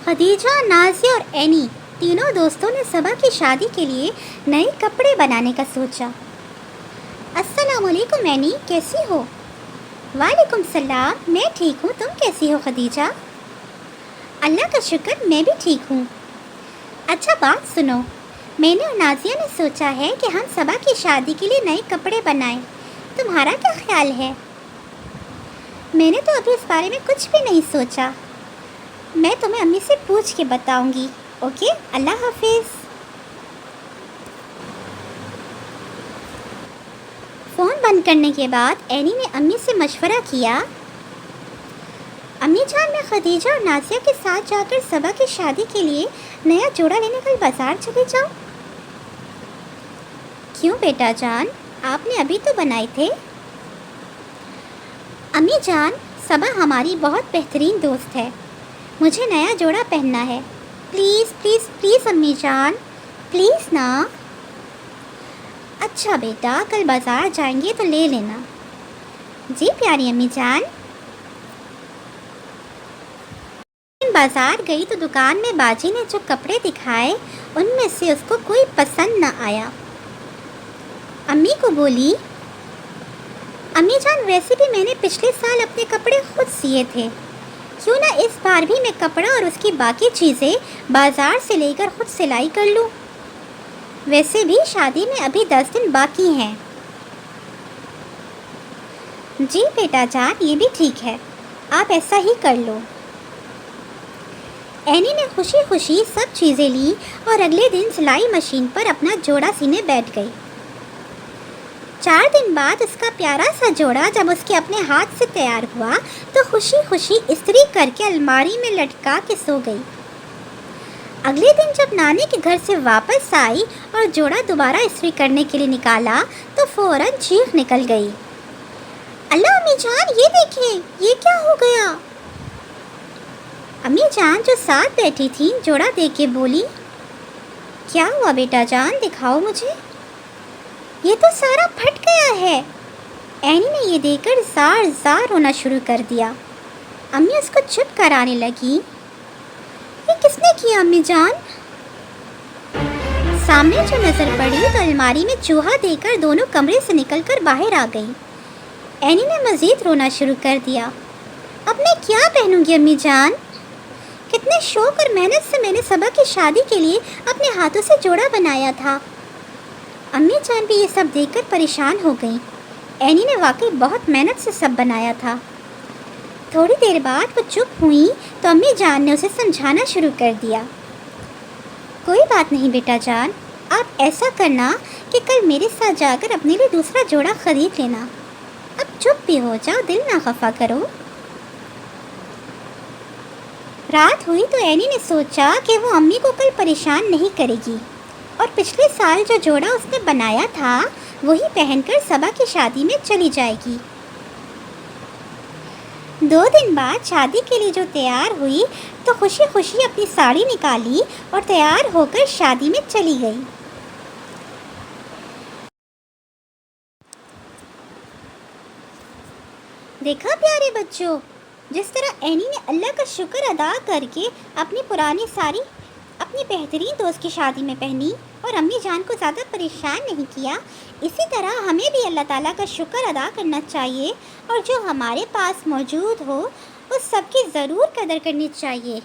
خدیجہ، نازیہ اور اینی تینوں دوستوں نے صبا کی شادی کے لیے نئے کپڑے بنانے کا سوچا۔ السلام علیکم اینی، کیسی ہو؟ وعلیکم السلام، میں ٹھیک ہوں، تم کیسی ہو خدیجہ؟ اللہ کا شکر، میں بھی ٹھیک ہوں۔ اچھا بات سنو، میں نے اور نازیہ نے سوچا ہے کہ ہم صبا کی شادی کے لیے نئے کپڑے بنائیں، تمہارا کیا خیال ہے؟ میں نے تو ابھی اس بارے میں کچھ بھی نہیں سوچا، میں تمہیں امی سے پوچھ کے بتاؤں گی۔ اوکے، اللہ حافظ۔ فون بند کرنے کے بعد اینی نے امی سے مشورہ کیا، امی جان، میں خدیجہ اور نازیہ کے ساتھ جا کر صبا کی شادی کے لیے نیا جوڑا لینے کل بازار چلے جاؤں؟ کیوں بیٹا جان، آپ نے ابھی تو بنائے تھے۔ امی جان، صبا ہماری بہت بہترین دوست ہے، مجھے نیا جوڑا پہننا ہے، پلیز پلیز پلیز امی جان، پلیز نا۔ اچھا بیٹا، کل بازار جائیں گے تو لے لینا۔ جی پیاری امی جان۔ بازار گئی تو دکان میں باجی نے جو کپڑے دکھائے ان میں سے اس کو کوئی پسند نہ آیا۔ امی کو بولی، امی جان، ویسے بھی میں نے پچھلے سال اپنے کپڑے خود سیے تھے، کیوں نہ اس بار بھی میں کپڑا اور اس کی باقی چیزیں بازار سے لے کر خود سلائی کر لوں، ویسے بھی شادی میں ابھی 10 دن باقی ہیں۔ جی بیٹا جان، یہ بھی ٹھیک ہے، آپ ایسا ہی کر لو۔ اینی نے خوشی خوشی سب چیزیں لی اور اگلے دن سلائی مشین پر اپنا جوڑا سینے بیٹھ گئی۔ 4 دن بعد اس کا پیارا سا جوڑا جب اس کے اپنے ہاتھ سے تیار ہوا تو خوشی خوشی استری کر کے الماری میں لٹکا کے سو گئی۔ اگلے دن جب نانی کے گھر سے واپس آئی اور جوڑا دوبارہ استری کرنے کے لیے نکالا تو فوراً چیخ نکل گئی، اللہ امی جان، یہ دیکھیں، یہ کیا ہو گیا؟ امی جان جو ساتھ بیٹھی تھیں جوڑا دیکھ کے بولی، کیا ہوا بیٹا جان، دکھاؤ مجھے۔ یہ تو سارا پھٹ گیا ہے۔ اینی نے یہ دیکھ کر زار زار رونا شروع کر دیا۔ امی اس کو چپ کرانے لگی، یہ کس نے کیا امی جان؟ سامنے جو نظر پڑی تو الماری میں چوہا دیکھ کر دونوں کمرے سے نکل کر باہر آ گئی۔ اینی نے مزید رونا شروع کر دیا، اب میں کیا پہنوں گی امی جان؟ کتنے شوق اور محنت سے میں نے صبا کی شادی کے لیے اپنے ہاتھوں سے جوڑا بنایا تھا۔ امی جان بھی یہ سب دیکھ کر پریشان ہو گئیں، اینی نے واقعی بہت محنت سے سب بنایا تھا۔ تھوڑی دیر بعد وہ چپ ہوئیں تو امی جان نے اسے سمجھانا شروع کر دیا، کوئی بات نہیں بیٹا جان، آپ ایسا کرنا کہ کل میرے ساتھ جا کر اپنے لیے دوسرا جوڑا خرید لینا، اب چپ بھی ہو جاؤ، دل نہ خفا کرو۔ رات ہوئی تو اینی نے سوچا کہ وہ امی کو کل پریشان نہیں کرے گی اور پچھلے سال جو جوڑا اس نے بنایا تھا وہی پہن کر صبا کی شادی میں چلی جائے گی۔ 2 دن بعد شادی کے لیے جو تیار ہوئی تو خوشی خوشی اپنی ساڑی نکالی اور تیار ہو کر شادی میں چلی گئی۔ دیکھا پیارے بچوں، جس طرح اینی نے اللہ کا شکر ادا کر کے اپنی پرانی ساڑی اپنی بہترین دوست کی شادی میں پہنی اور امی جان کو زیادہ پریشان نہیں کیا، اسی طرح ہمیں بھی اللہ تعالیٰ کا شکر ادا کرنا چاہیے اور جو ہمارے پاس موجود ہو اس سب کی ضرور قدر کرنی چاہیے۔